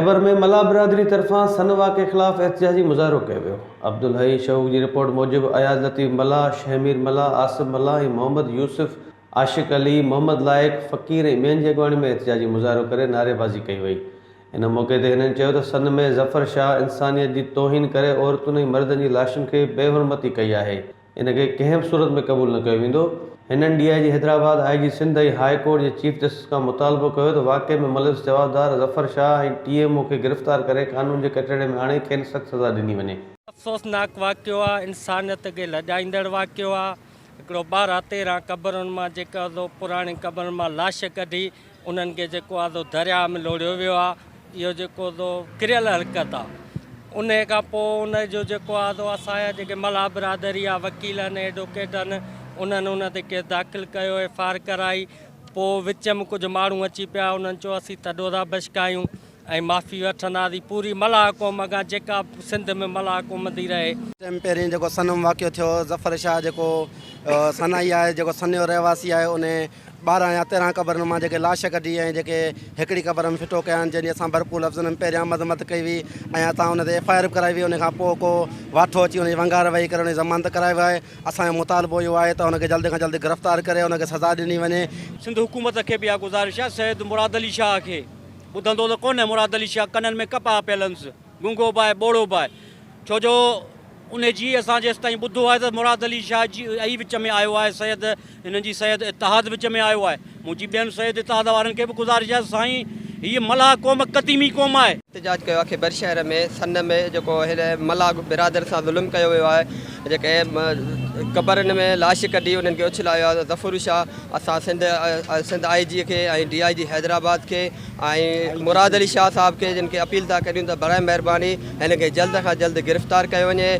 खैबर में मला बिरादरी तरफ़ां सनवा के ख़िलाफ़ एहतिजाजी मुज़ाहिरो कयो वियो। अब्दुल हई शऊक़ जी रिपोर्ट मूजिब अयाज़ लतीफ़ मला, शहमीर मला, आसिम मला ऐं मोहम्मद यूसुफ, आशिक अली, मोहम्मद लाइक, फ़कीर ऐं ॿियनि जी अॻुवाणी में एहतिजाजी मुज़ाहिरो करे नारेबाज़ी कई वई। इन मौक़े ते हिननि चयो त सन में ज़फ़र शाह इंसानियत जी तौहीन करे औरतुनि ऐं मर्दनि जी लाशुनि खे बेहुरमती कई आहे। इनखे कंहिं बि सूरत में क़बूल न कयो वेंदो। हिननि DIG हैदराबाद, IG सिंध ऐं हाई कोर्ट जे चीफ जस्टिस खां मुतालबो कयो त वाक़े में मुलविस जवाबदार ज़फ़र शाह ऐं TMO खे गिरफ़्तार करे कानून जे कटड़े में आणे खेनि सख़्त सज़ा ॾिनी वञे। अफ़सोसनाक वाक़ियो आहे, इंसानियत खे लॼाईंदड़ वाक़ियो आहे। हिकिड़ो 12-13 क़बरुनि मां जेका पुराणी क़बरुनि मां लाश कढी उन्हनि खे जेको आहे दरिया में लोड़ियो वियो आहे। इहो जेको किरियल हरकत आहे। उन खां पोइ उनजो जेको आहे असांजा जेके मला बिरादरी आहे, वकील आहिनि, एडवोकेट आहिनि, उन्हनि उन ते केस दाख़िल कयो, FIR कराई। पोइ विच में कुझु माण्हू अची पिया, उन्हनि चयो असीं तॾो था बशकायूं ऐं माफ़ी वठंदासीं पूरी मला क़ौम खां जेका सिंध में मला हुकूमती रहे। टाइम पहिरीं जेको सनम वाक़ियो थियो, ज़फ़र शाह जेको सनाई आहे, जेको सन जो रहवासी आहे, उन 12 या 13 क़बरुनि मां जेके लाश कढी ऐं जेके हिकिड़ी क़बर में फिटो कया आहिनि, जंहिंजी असां भरपूर लफ़्ज़नि में पहिरियां मज़म्मत कई हुई ऐं असां उन ते FIR बि कराई हुई। उन खां पोइ को वाठो अची उनजी वंगार वेही करे उनजी ज़मानत करायो आहे। असांजो मुतालबो इहो आहे त उनखे जल्द खां जल्द गिरफ़्तार करे उनखे सज़ा ॾिनी वञे। सिंध हुकूमत खे बि इहा गुज़ारिश आहे, सैयद मुराद अली शाह खे ॿुधंदो त कोन्हे। मुराद अली शाह कननि में कपा पियलंसि, गुंगो बि आहे, ॿोड़ो बि आहे। छो जो उन जी असां जेसि ताईं ॿुधो आहे त मुराद अली शाह जी ऐं विच में आयो आहे, सैयद हिन जी सैयद इतिहाद विच में आयो आहे। मुंहिंजी ॿियनि सैयद इतिहाद वारनि खे बि गुज़ारिश आहे, साईं हीअ मला क़ौम क़दीमी क़ौम आहे। एहतिजाज कयो आहे खैबर शहर में सन में जेको हिन मला बिरादर सां ज़ुल्म कयो वियो आहे, जेके क़बरुनि में लाश कढी उन्हनि खे उछलायो आहे। ज़फ़र शाह असां सिंध IG खे ऐं DIG हैदराबाद खे ऐं मुराद अली शाह साहब खे जिन खे अपील था करियूं त बराए महिरबानी हिन खे जल्द खां जल्द गिरफ़्तार कयो वञे।